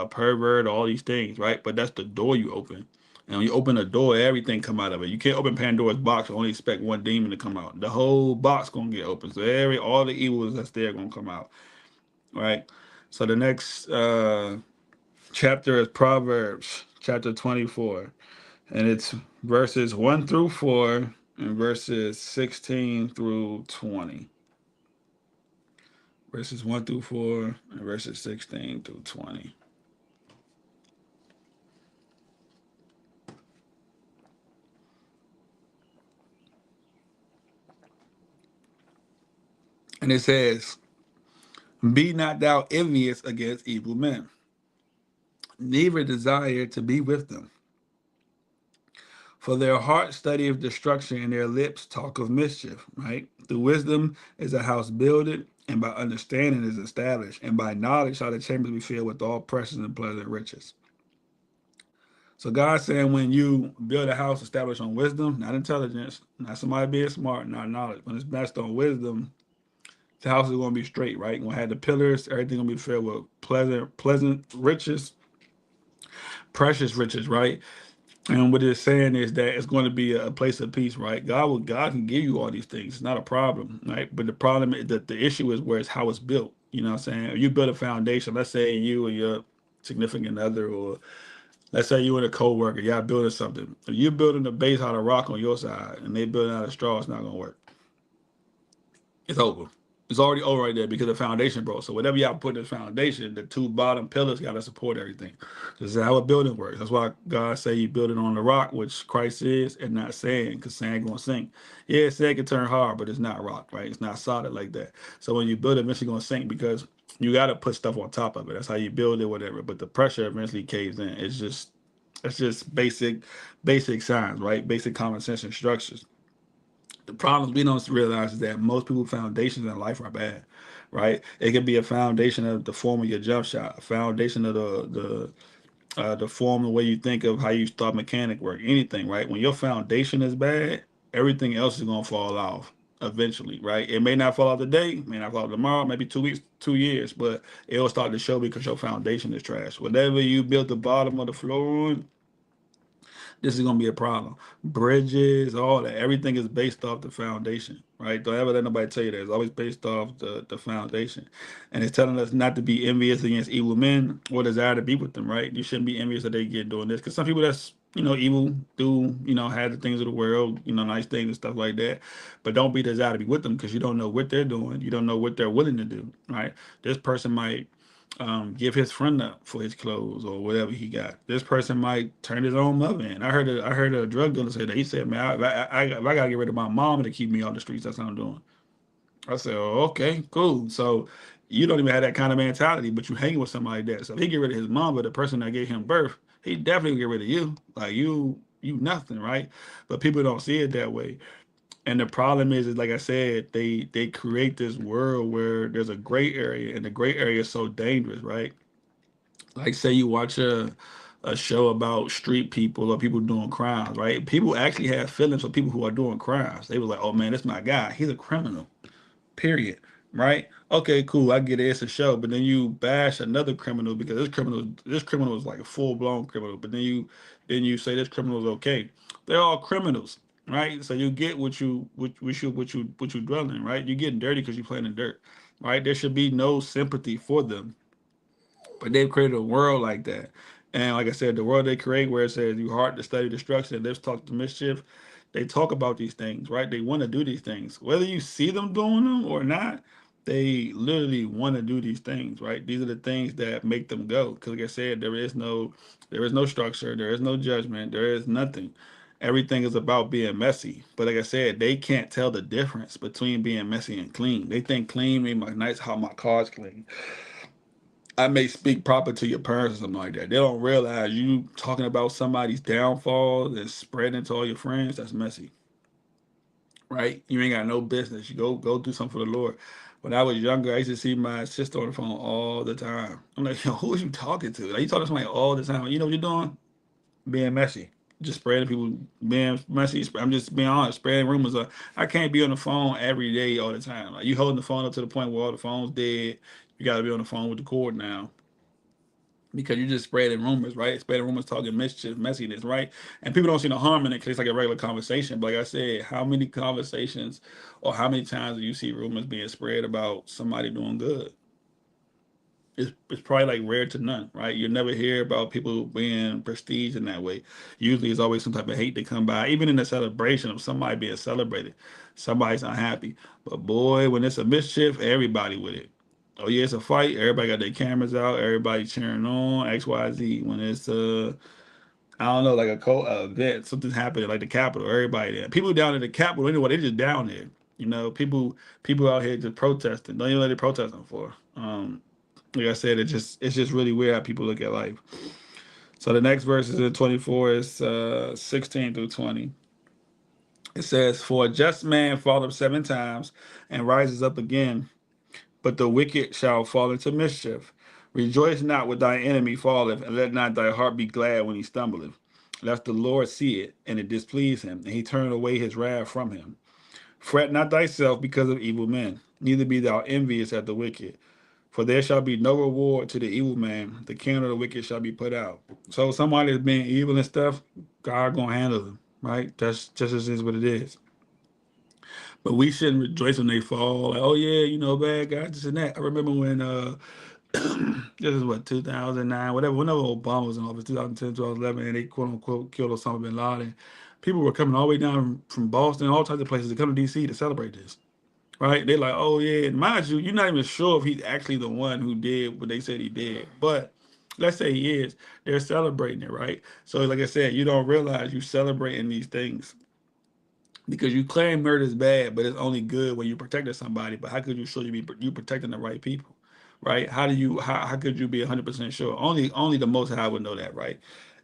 pervert, all these things, right? But that's the door you open. And when you open a door, everything come out of it. You can't open Pandora's box and only expect one demon to come out. The whole box gonna get open. So all the evils that's there gonna come out. Right? So the next chapter is Proverbs, chapter 24. And it's verses 1 through 4 and verses 16 through 20. Verses 1 through 4 and verses 16 through 20. And it says, be not thou envious against evil men, neither desire to be with them. For their heart studieth destruction, and their lips talk of mischief, right? Through wisdom is a house builded, and by understanding is established, and by knowledge shall the chambers be filled with all precious and pleasant riches. So God's saying when you build a house established on wisdom, not intelligence, not somebody being smart, not knowledge, when it's based on wisdom, the house is going to be straight, right? You're going to have the pillars, everything going to be filled with pleasant riches, precious riches, right? And what it's saying is that it's going to be a place of peace, right? God can give you all these things. It's not a problem, right? But the problem is that the issue is where it's how it's built. You know what I'm saying? If you build a foundation, let's say you and your significant other, or let's say you and a coworker, y'all building something. If you're building a base out of rock on your side and they building out of straw, it's not gonna work. It's over. It's already over right there because the foundation broke. So whatever y'all put in the foundation, the two bottom pillars got to support everything. This is how a building works. That's why God say you build it on the rock, which Christ is, and not sand, because sand gonna sink. Yeah, sand can turn hard, but it's not rock, right? It's not solid like that. So when you build it, eventually gonna sink because you got to put stuff on top of it. That's how you build it, whatever. But the pressure eventually caves in. It's just basic science, right? Basic common sense and structures. The problems we don't realize is that most people's foundations in life are bad, right? It could be a foundation of the form of your jump shot, a foundation of the form, the way you think of how you thought mechanic work, anything, right? When your foundation is bad, everything else is gonna fall off eventually, right? It may not fall off today, may not fall off tomorrow, maybe 2 weeks, 2 years, but it'll start to show because your foundation is trash. Whatever you built the bottom of the floor on, this is gonna be a problem. Bridges, all that, everything is based off the foundation, right? Don't ever let nobody tell you that. It's always based off the foundation. And it's telling us not to be envious against evil men or desire to be with them, right? You shouldn't be envious that they get doing this. Because some people evil, do, have the things of the world, nice things and stuff like that. But don't be desire to be with them because you don't know what they're doing. You don't know what they're willing to do, right? This person might give his friend up for his clothes or whatever he got. This person might turn his own mother in. I heard a drug dealer say that. He said, man, if I got to get rid of my mom to keep me off the streets, that's what I'm doing. I said, oh, okay, cool. So you don't even have that kind of mentality, but you hanging with somebody like that. So if he get rid of his mom, but the person that gave him birth, he definitely get rid of you. Like you nothing, right? But people don't see it that way. And the problem is like I said, they create this world where there's a gray area, and the gray area is so dangerous, right? Like say you watch a show about street people or people doing crimes, right? People actually have feelings for people who are doing crimes. They were like, oh man, that's my guy. He's a criminal. Period. Right? Okay, cool. I get it. It's a show, but then you bash another criminal because this criminal is like a full blown criminal. But then you say this criminal is okay. They're all criminals, right? So you get what you dwell in, right? You're getting dirty because you're playing in dirt, right? There should be no sympathy for them, but they've created a world like that. And like I said, the world they create where it says you heart to study destruction, let's talk to mischief. They talk about these things, right? They want to do these things. Whether you see them doing them or not, they literally want to do these things, right? These are the things that make them go. Because like I said, there is no structure, there is no judgment, there is nothing. Everything is about being messy. But like I said, they can't tell the difference between being messy and clean. They think clean means my nice how my car's clean. I may speak proper to your parents or something like that. They don't realize you talking about somebody's downfall and spreading to all your friends. That's messy, right? You ain't got no business. You go do something for the Lord. When I was younger, I used to see my sister on the phone all the time. I'm like, yo, who are you talking to? Like, you talking to somebody all the time. You know what you're doing? Being messy. Just spreading people, being messy. I'm just being honest, spreading rumors. I can't be on the phone every day all the time. Like, you holding the phone up to the point where all the phone's dead. You got to be on the phone with the cord now because you're just spreading rumors, right? Spreading rumors, talking mischief, messiness, right? And people don't see no harm in it because it's like a regular conversation. But like I said, how many conversations or how many times do you see rumors being spread about somebody doing good? It's probably like rare to none, right? You never hear about people being prestige in that way. Usually, it's always some type of hate that come by, even in the celebration of somebody being celebrated. Somebody's unhappy, but boy, when it's a mischief, everybody with it. Oh yeah, it's a fight. Everybody got their cameras out. Everybody cheering on X Y Z. When it's I don't know, like a event, something happening like the Capitol. Everybody there. People down in the Capitol anyway. They just down there. People out here just protesting. Don't even know what they're protesting for. Like I said, it's just really weird how people look at life. So the next verse is in 24, is 16 through 20. It says, "For a just man falleth 7 times and rises up again, but the wicked shall fall into mischief. Rejoice not when thy enemy falleth, and let not thy heart be glad when he stumbleth. Lest the Lord see it, and it displease him, and he turn away his wrath from him. Fret not thyself because of evil men, neither be thou envious at the wicked. For there shall be no reward to the evil man. The kingdom of the wicked shall be put out." So somebody that's being evil and stuff, God gonna handle them, right? That's just as is what it is. But we shouldn't rejoice when they fall. Like, oh yeah, bad guys, this and that. I remember when this is what 2009, whatever, whenever Obama was in office, 2010, 2011, and they quote unquote killed Osama bin Laden. People were coming all the way down from Boston, all types of places to come to DC to celebrate this. Right? They're like, oh yeah, and mind you, you're not even sure if he's actually the one who did what they said he did. But let's say he is. They're celebrating it, right? So like I said, you don't realize you celebrating these things because you claim murder is bad, but it's only good when you protected somebody. But how could you show you protecting the right people, right? How could you be 100% sure? Only the Most High would know that, right?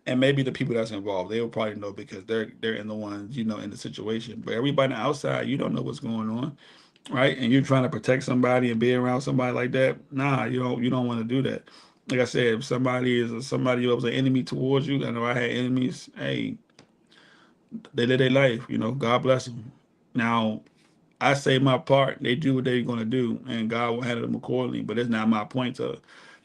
And maybe the people that's involved, they will probably know because they're in the ones in the situation. But everybody on the outside, you don't know what's going on, right? And you're trying to protect somebody and be around somebody like that. Nah, you don't want to do that. Like I said, if somebody who was an enemy towards you, I know I had enemies. Hey, they live their life. God bless them. Now, I say my part. They do what they're gonna do, and God will handle them accordingly. But it's not my point to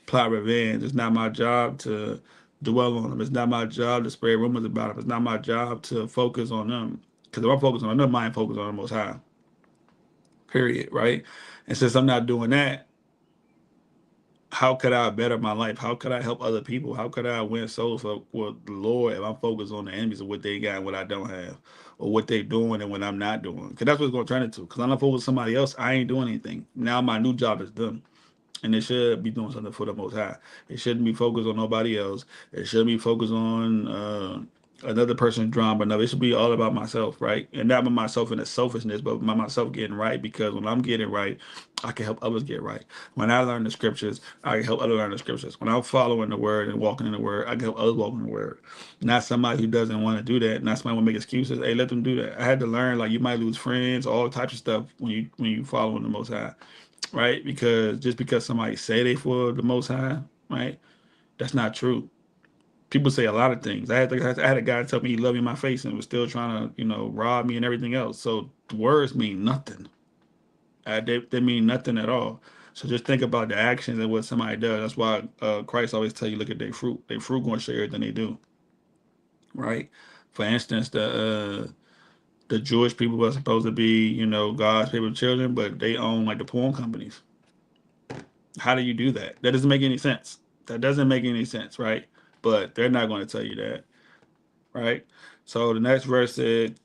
plot revenge. It's not my job to dwell on them. It's not my job to spread rumors about them. It's not my job to focus on them. Because if I'm focused on them, I ain't focused on the Most High. Period. Right. And since I'm not doing that, How could I better my life? How could I help other people? How could I win souls for the Lord if I'm focused on the enemies of what they got and what I don't have, or what they doing and what I'm not doing? Because that's what it's going to turn into. Because I'm not focused on somebody else, I ain't doing anything. Now my new job is done. And it should be doing something for the Most High. It shouldn't be focused on nobody else. It shouldn't be focused on another person's drama. No, it should be all about myself, right? And not by myself in the selfishness, but by myself getting right. Because when I'm getting right, I can help others get right. When I learn the scriptures, I can help others learn the scriptures. When I'm following the word and walking in the word, I can help others walk in the word. Not somebody who doesn't want to do that. Not somebody who make excuses. Hey, let them do that. I had to learn like you might lose friends, all types of stuff when you following the Most High, right? Because just because somebody say they for the Most High, right? That's not true. People say a lot of things. I had a guy tell me he loved me in my face and was still trying to, rob me and everything else. So the words mean nothing. They mean nothing at all. So just think about the actions and what somebody does. That's why Christ always tell you, look at their fruit. Their fruit going to show everything they do, right? For instance, the Jewish people were supposed to be, God's favorite children, but they own like the porn companies. How do you do that? That doesn't make any sense. That doesn't make any sense, right? But they're not going to tell you that, right? So the next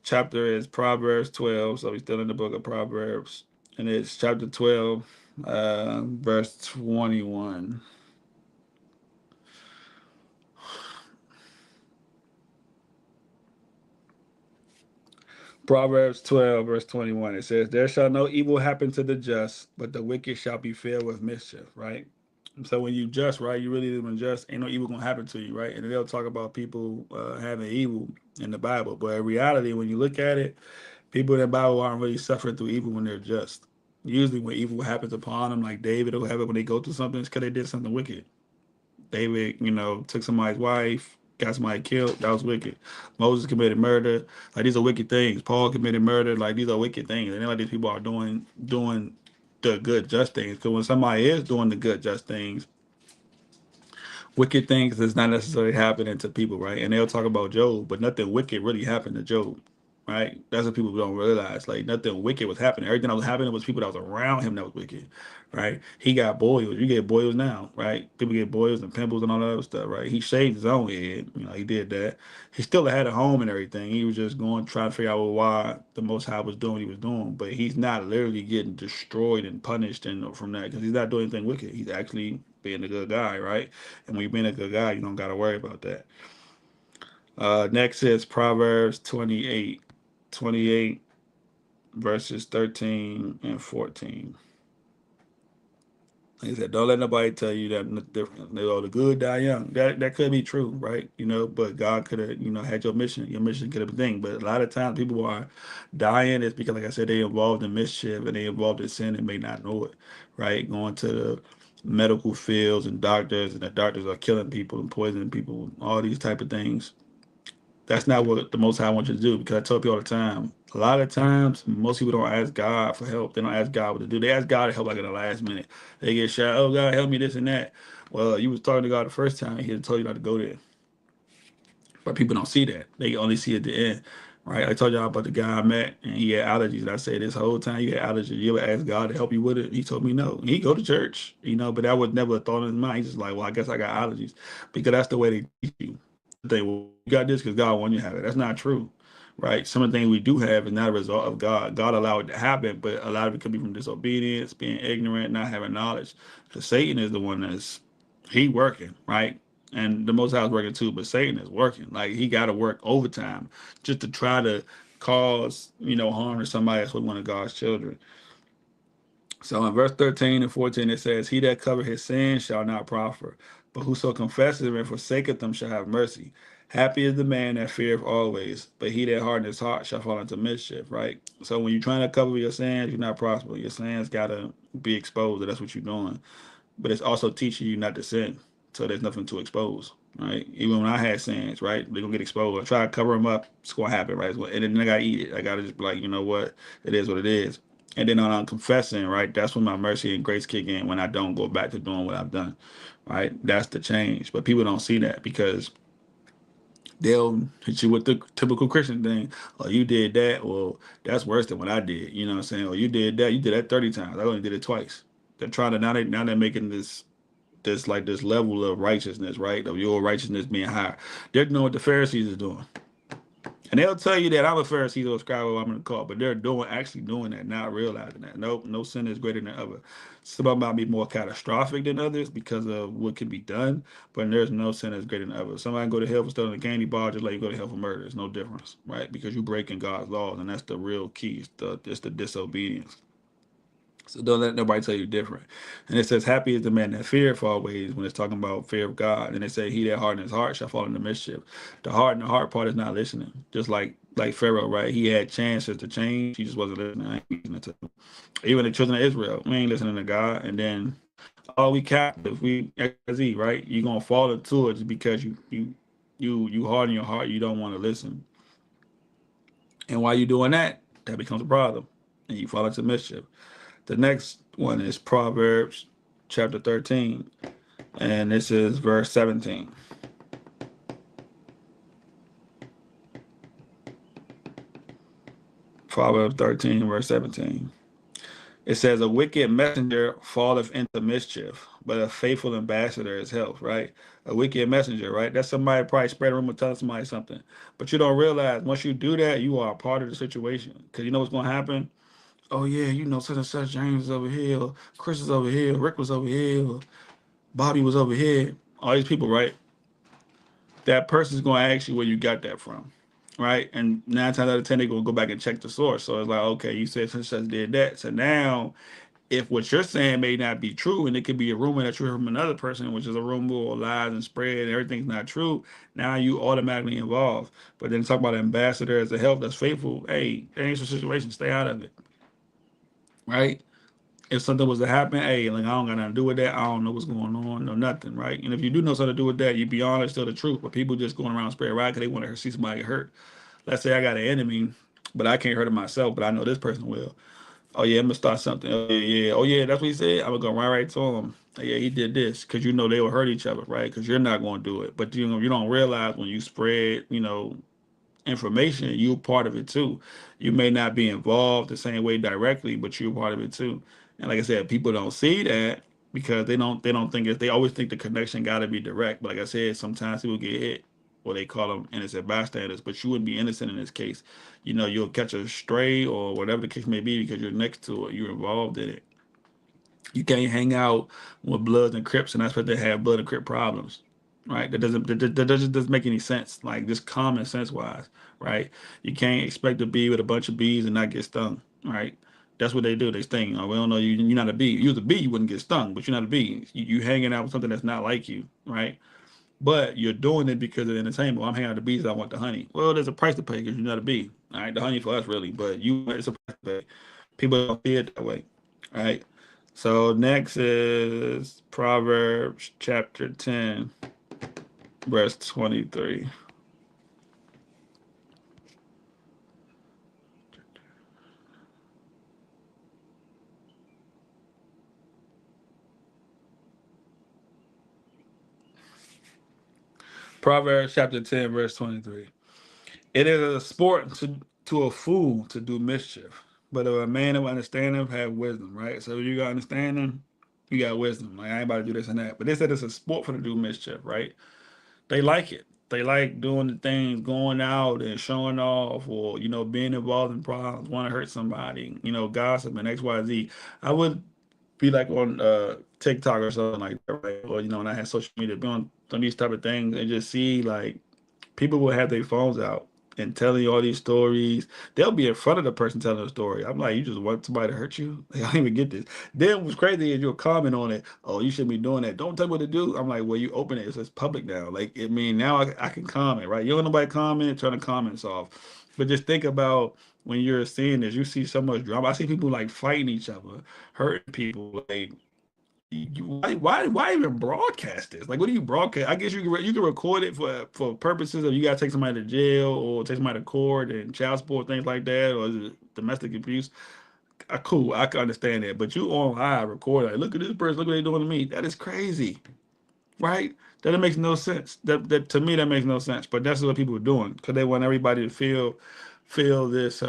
chapter is Proverbs 12. So we're still in the book of Proverbs, and it's chapter 12, verse 21. Proverbs 12, verse 21. It says, there shall no evil happen to the just, but the wicked shall be filled with mischief, right? So when you just, right, you really live in just, ain't no evil gonna happen to you, right? And they'll talk about people having evil in the Bible, but in reality, when you look at it, people in the Bible aren't really suffering through evil when they're just. Usually, when evil happens upon them, like David will have it when they go through something, it's because they did something wicked. David, took somebody's wife, got somebody killed. That was wicked. Moses committed murder. Like these are wicked things. Paul committed murder. Like these are wicked things. And then like these people are doing the good, just things. Because when somebody is doing the good, just things, wicked things is not necessarily happening to people, right? And they'll talk about Job, but nothing wicked really happened to Job, right? That's what people don't realize. Like nothing wicked was happening. Everything that was happening was people that was around him that was wicked, right? He got boils. You get boils now, right? People get boils and pimples and all that other stuff, right? He shaved his own head. He did that. He still had a home and everything. He was just going trying to figure out why the Most High was doing what he was doing. But he's not literally getting destroyed and punished and from that because he's not doing anything wicked. He's actually being a good guy, right? And when you're being a good guy, you don't got to worry about that. Next is Proverbs 28, 28 verses 13 and 14. He said, "Don't let nobody tell you that different. The good die young. That could be true, right? But God could have, had your mission. Your mission could have been thing. But a lot of times people are dying is because, like I said, they involved in mischief and they involved in sin and may not know it, right? Going to the medical fields and doctors, and the doctors are killing people and poisoning people, all these type of things. That's not what the Most High wants you to do. Because I tell people all the time, a lot of times, most people don't ask God for help. They don't ask God what to do. They ask God to help like in the last minute. They get shot. Oh, God, help me this and that. Well, you was talking to God the first time. He had told you not to go there. But people don't see that. They only see at the end. Right? I told y'all about the guy I met, and he had allergies. And I said, this whole time you had allergies. You ever ask God to help you with it? He told me no. He go to church, but that was never a thought in his mind. He's just like, well, I guess I got allergies. Because that's the way they teach you. They, well, you got this because God wanted you to have it. That's not true, right? Some of the things we do have is not a result of God. God allowed it to happen, but a lot of it could be from disobedience, being ignorant, not having knowledge. Because Satan is the one he working, right? And the Most High is working too, but Satan is working. Like he got to work overtime just to try to cause, harm to somebody that's one of God's children. So in verse 13 and 14, it says, he that cover his sins shall not prosper, but whoso confesses and forsaketh them shall have mercy. Happy is the man that feareth always, but he that hardeneth his heart shall fall into mischief, right? So when you're trying to cover your sins, you're not prosper. Your sins got to be exposed, and that's what you're doing. But it's also teaching you not to sin, so there's nothing to expose, right? Even when I had sins, right, they're gonna get exposed. I try to cover them up, it's gonna happen, right? And then I gotta eat it. I gotta just be like, you know what, it is what it is. And then on confessing, right, that's when my mercy and grace kick in. When I don't go back to doing what I've done, right, that's the change. But people don't see that because they'll hit you with the typical Christian thing. Oh, you did that. Well, that's worse than what I did. You know what I'm saying? Oh, you did that. You did that 30 times. I only did it twice. They're trying to now they're making this this level of righteousness, right? Of your righteousness being higher. They're doing what the Pharisees is doing. And they'll tell you that I'm a Pharisee or a scribe or I'm in the call, but they're actually doing that, not realizing that. Nope, no sin is greater than other. Some might be more catastrophic than others because of what can be done, but there's no sin that's greater than other. Somebody go to hell for stealing a candy bar, just like you go to hell for murder. There's no difference, right? Because you're breaking God's laws, and that's the real key. It's the disobedience. So don't let nobody tell you different. And it says, happy is the man that feareth always when it's talking about fear of God. And it say, he that hardened his heart shall fall into mischief. The heart and the heart part is not listening. Just like Pharaoh, right? He had chances to change. He just wasn't listening. I ain't listening to him. Even the children of Israel, we ain't listening to God. And then, oh, we captive. We XZ, right? You're gonna fall into it just because you harden your heart, you don't want to listen. And while you're doing that, that becomes a problem. And you fall into mischief. The next one is Proverbs chapter 13, and this is verse 17. Proverbs 13, verse 17. It says, a wicked messenger falleth into mischief, but a faithful ambassador is health, right? A wicked messenger, right? That's somebody probably spread a rumor telling somebody something. But you don't realize once you do that, you are a part of the situation. Because you know what's going to happen? Oh, yeah, such and such, James is over here, Chris is over here, Rick was over here, Bobby was over here, all these people, right? That person's going to ask you where you got that from, right? And 9 times out of 10, they're going to go back and check the source. So it's like, okay, you said such and such did that. So now, if what you're saying may not be true, and it could be a rumor that you heard from another person, which is a rumor or lies and spread, and everything's not true, now you automatically involved. But then talk about an ambassador as a help that's faithful. Hey, there ain't some situation, stay out of it, right? If something was to happen, hey, like I don't got nothing to do with that. I don't know what's going on, no nothing, right? And if you do know something to do with that, you be honest, tell the truth. But people just going around spread right because they want to see somebody get hurt. Let's say I got an enemy, but I can't hurt him myself, but I know this person will. Oh yeah, I'm gonna start something. Oh yeah, yeah. Oh yeah, that's what he said. I'm gonna go right to him. Oh, yeah, he did this because you know they will hurt each other, right? Because you're not gonna do it, but you don't realize when you spread, information, you're part of it too. You may not be involved the same way directly, but you're part of it too. And like I said, people don't see that because they don't think it. They always think the connection got to be direct. But like I said, sometimes people get hit, or they call them innocent bystanders. But you wouldn't be innocent in this case. You'll catch a stray or whatever the case may be because you're next to it. You're involved in it. You can't hang out with Bloods and Crips and expect to have Blood and Crip problems, right? That doesn't make any sense. Like just common sense wise, right? You can't expect to be with a bunch of bees and not get stung, right? That's what they do. They sting. Oh, we don't know you. You're not a bee. You was a bee, you wouldn't get stung, but you're not a bee. You hanging out with something that's not like you, right? But you're doing it because of entertainment. Well, I'm hanging out with the bees. I want the honey. Well, there's a price to pay because you're not a bee. All right, the honey for us really, but it's a price to pay. People don't see it that way. All right. So next is Proverbs chapter 10, verse 23. Proverbs chapter 10, verse 23. It is a sport to a fool to do mischief, but a man of understanding have wisdom, right? So you got understanding, you got wisdom. Like I ain't about to do this and that. But they said it's a sport for to do mischief, right? They like it. They like doing the things, going out and showing off, or being involved in problems, want to hurt somebody, gossiping, X, Y, Z. I would be like on TikTok or something like that, right? Or when I had social media, be on these type of things and just see like people will have their phones out and telling you all these stories. They'll be in front of the person telling the story. I'm like, you just want somebody to hurt you? Like, I don't even get this. Then what's crazy is you'll comment on it. Oh, you shouldn't be doing that. Don't tell me what to do. I'm like, well, you open it. It says public now. Like, I mean, now I can comment, right? You don't want nobody comment, turn the comments off. But just think about when you're seeing this, you see so much drama. I see people like fighting each other, hurting people. Like, why even broadcast this? Like, what do you broadcast? I guess you can record it for purposes of you gotta take somebody to jail or take somebody to court and child support things like that, or is it domestic abuse? Cool, I can understand that. But you on live record like, look at this person, look what they doing to me. That is crazy, right? That makes no sense. That to me that makes no sense. But that's what people are doing because they want everybody to feel this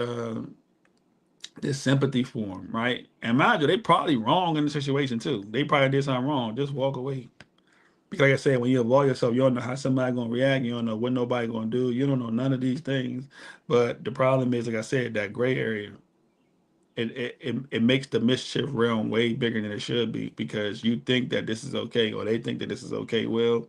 sympathy for them, right? And mind you, they probably wrong in the situation too. They probably did something wrong. Just walk away. Because like I said, when you involve yourself, you don't know how somebody gonna react. You don't know what nobody gonna do. You don't know none of these things. But the problem is, like I said, that gray area, it makes the mischief realm way bigger than it should be because you think that this is okay or they think that this is okay. Well,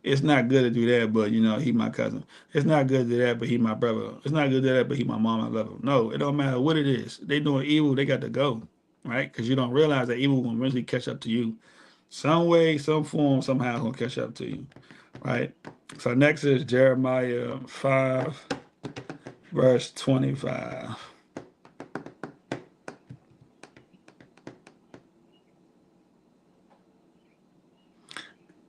it's not good to do that, but he my cousin. It's not good to do that, but he my brother. It's not good to do that, but he my mom. I love him. No, it don't matter what it is. They doing evil, they got to go, right? Because you don't realize that evil will eventually catch up to you, some way, some form, somehow it's gonna catch up to you, right? So next is Jeremiah 5, verse 25.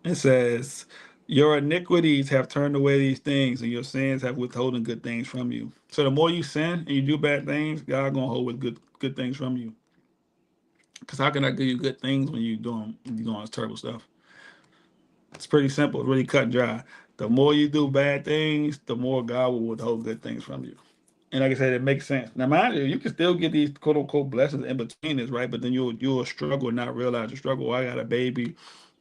It says, "Your iniquities have turned away these things, and your sins have withholden good things from you." So the more you sin and you do bad things, God gonna hold with good things from you. Because how can I give you good things when you doing this terrible stuff? It's pretty simple. It's really cut and dry. The more you do bad things, the more God will withhold good things from you. And like I said, it makes sense. Now, mind you, you can still get these quote unquote blessings in between this, right? But then you'll struggle and not realize you struggle. I got a baby,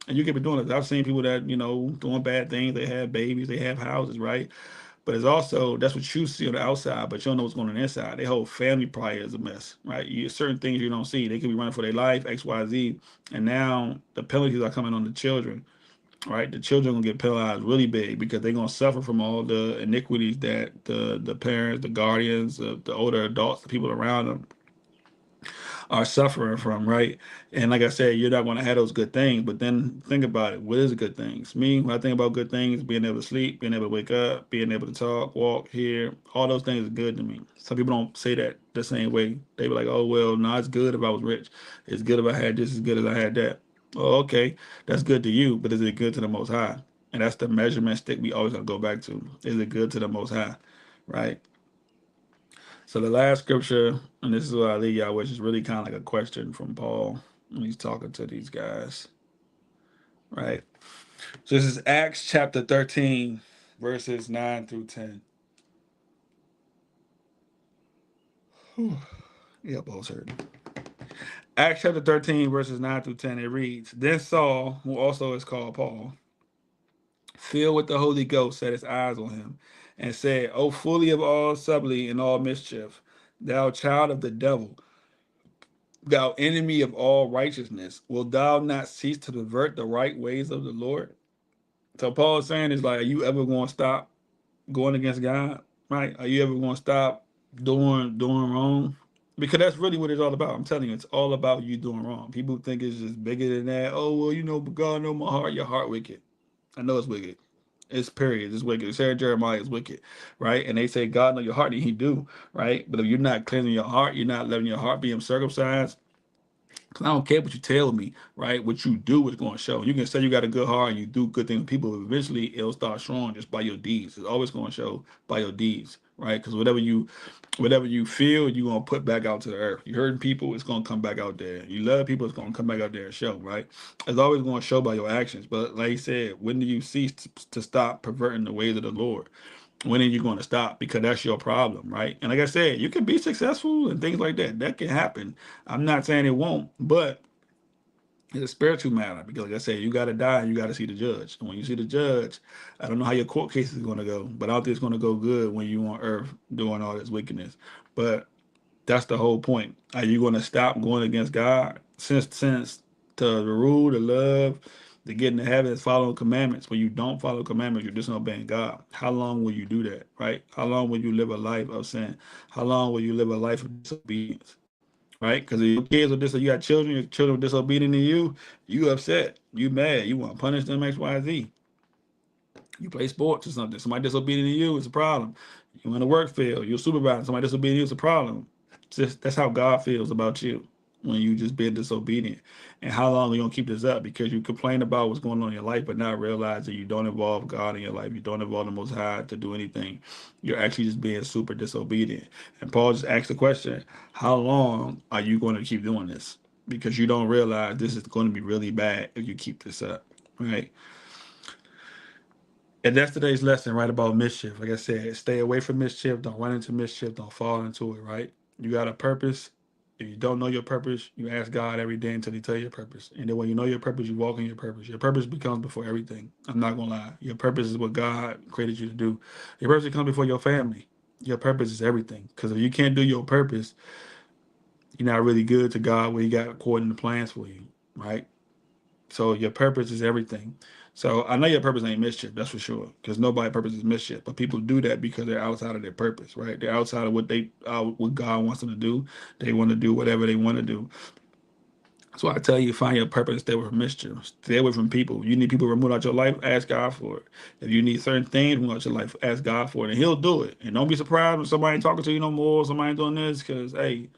and you can be doing this. I've seen people that doing bad things. They have babies, they have houses, right? But it's also that's what you see on the outside, but you don't know what's going on inside. Their whole family probably is a mess, right? Certain things you don't see. They could be running for their life, X, Y, Z, and now the penalties are coming on the children, right? The children gonna get penalized really big because they're gonna suffer from all the iniquities that the parents, the guardians, the older adults, the people around them are suffering from, right? And like I said, you're not going to have those good things. But then think about it. What is good things? Me, when I think about good things, being able to sleep, being able to wake up, being able to talk, walk, hear, all those things are good to me. Some people don't say that the same way. They be like, oh, well, no, it's good if I was rich. It's good if I had this, as good as I had that. Oh, okay. That's good to you, but is it good to the Most High? And that's the measurement stick we always got to go back to. Is it good to the Most High? Right? So the last scripture, and this is what I leave y'all, which is really kind of like a question from Paul when he's talking to these guys, right? So this is Acts chapter 13, verses 9 through 10. Whew. Yeah, both hurting. Acts chapter 13, verses 9 through 10, it reads, "Then Saul, who also is called Paul, filled with the Holy Ghost, set his eyes on him, and said, O fully of all subtlety and all mischief, thou child of the devil, thou enemy of all righteousness, will thou not cease to pervert the right ways of the Lord?" So Paul is saying is like, are you ever going to stop going against God? Right? Are you ever going to stop doing wrong? Because that's really what it's all about. I'm telling you, it's all about you doing wrong. People think it's just bigger than that. Oh well, God know my heart. Your heart wicked. I know it's wicked. It's period. It's wicked. Sarah Jeremiah is wicked, right? And they say God know your heart, and He do, right? But if you're not cleansing your heart, you're not letting your heart be circumcised. Cause I don't care what you tell me, right? What you do is going to show. You can say you got a good heart and you do good things. People eventually it'll start showing just by your deeds. It's always going to show by your deeds, right? Because whatever you feel, you're gonna put back out to the earth. You hurting people, it's gonna come back out there. You love people, it's gonna come back out there and show, right? It's always going to show by your actions. But like I said, when do you cease to stop perverting the ways of the Lord? When are you going to stop? Because that's your problem, right? And like I said, you can be successful and things like that. That can happen. I'm not saying it won't, but it's a spiritual matter because, like I said, you got to die and you got to see the judge. And when you see the judge, I don't know how your court case is going to go, but I don't think it's going to go good when you on earth doing all this wickedness. But that's the whole point. Are you going to stop going against God? Since the rule, the love, the getting to heaven is following commandments. When you don't follow commandments, you're disobeying God. How long will you do that, right? How long will you live a life of sin? How long will you live a life of disobedience? Right? Because if your kids are you got children, your children are disobedient to you upset, you mad, you want to punish them X, Y, Z. You play sports or something, somebody disobedient to you, it's a problem. You in the work field, you're a supervisor, somebody disobedient to you, it's a problem. That's how God feels about you when you just being disobedient. And how long are you gonna keep this up? Because you complain about what's going on in your life, but not realize that you don't involve God in your life. You don't involve the Most High to do anything. You're actually just being super disobedient. And Paul just asked the question: how long are you going to keep doing this? Because you don't realize this is going to be really bad if you keep this up, right? And that's today's lesson, right? About mischief. Like I said, stay away from mischief. Don't run into mischief. Don't fall into it, right? You got a purpose If you don't know your purpose, you ask God every day until He tell you your purpose. And then when you know your purpose, you walk in your purpose. Your purpose becomes before everything. I'm not gonna lie. Your purpose is what God created you to do. Your purpose comes before your family. Your purpose is everything. Because if you can't do your purpose, you're not really good to God where He got according to plans for you, right? So your purpose is everything. So I know your purpose ain't mischief, that's for sure, because nobody's purpose is mischief. But people do that because they're outside of their purpose, right? They're outside of what God wants them to do. They want to do whatever they want to do. So I tell you, find your purpose. Stay away from mischief. Stay away from people. You need people removed out your life. Ask God for it. If you need certain things removed out your life, ask God for it, and He'll do it. And don't be surprised when somebody ain't talking to you no more. Somebody ain't doing this because hey,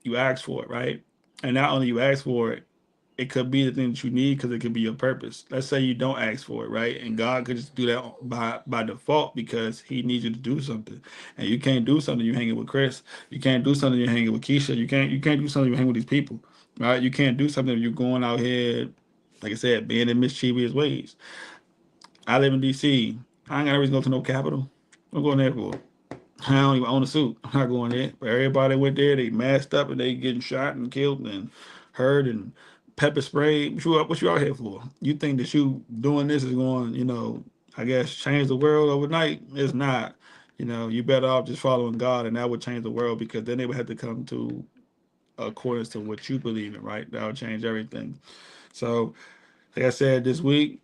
you asked for it, right? And not only you ask for it, it could be the thing that you need because it could be your purpose. Let's say you don't ask for it, right? And God could just do that by default because He needs you to do something. And you can't do something you hanging with Chris. You can't do something you're hanging with Keisha. You can't do something you hang with these people, right? You can't do something if you're going out here, like I said, being in mischievous ways. I live in D.C. I ain't got no reason to go to no Capitol. I'm going there for. I don't even own a suit. I'm not going there. But everybody went there, they masked up and they getting shot and killed and hurt and pepper sprayed. What you out here for? You think that you doing this is going, I guess change the world overnight? It's not. You better off just following God and that would change the world because then they would have to come to accordance to what you believe in, right? That would change everything. So, like I said, this week,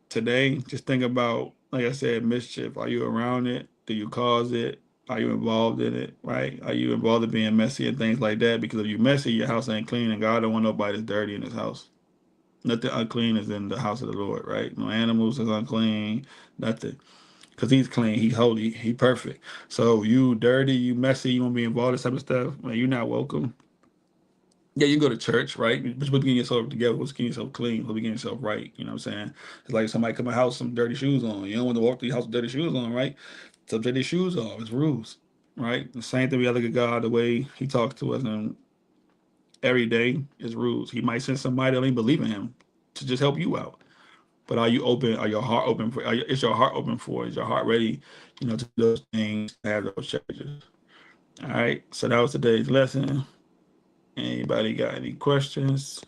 today, just think about, like I said, mischief. Are you around it? Do you cause it? Are you involved in it? Right? Are you involved in being messy and things like that? Because if you're messy, your house ain't clean, and God don't want nobody that's dirty in His house. Nothing unclean is in the house of the Lord, right? No animals is unclean, nothing. Because He's clean, He's holy, He perfect. So you dirty, you messy, you want to be involved in this type of stuff, man, you're not welcome. Yeah, you go to church, right? But you're supposed to be getting yourself together, supposed to get yourself clean, supposed to be getting yourself right. You know what I'm saying? It's like somebody come to my house, some dirty shoes on. You don't want to walk through your house with dirty shoes on, right? So take their shoes off. It's rules, right? The same thing we gotta look at God the way He talks to us, and every day is rules. He might send somebody that don't even believe in Him to just help you out. But are you open? Are your heart open for? Is your heart open for? Is your heart ready? To do those things, to have those changes. All right. So that was today's lesson. Anybody got any questions?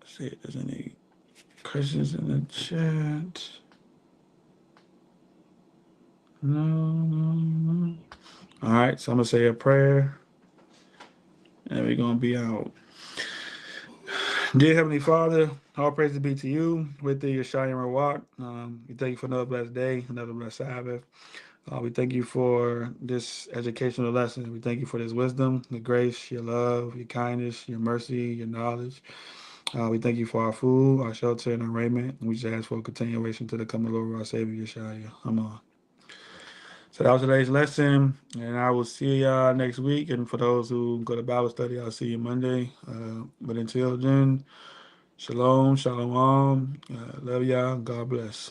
Let's see if there's any questions in the chat. No, no, no. All right, so I'm gonna say a prayer, and we're gonna be out. Dear Heavenly Father, all praise be to you. With the Yeshaya Rawat. We thank you for another blessed day, another blessed Sabbath. We thank you for this educational lesson. We thank you for this wisdom, the grace, your love, your kindness, your mercy, your knowledge. We thank you for our food, our shelter, and our raiment. We just ask for a continuation to the coming Lord, our Savior, Yeshua. Amen. So that was today's lesson, and I will see y'all next week. And for those who go to Bible study, I'll see you Monday. But until then, shalom, shalom. Love y'all. God bless.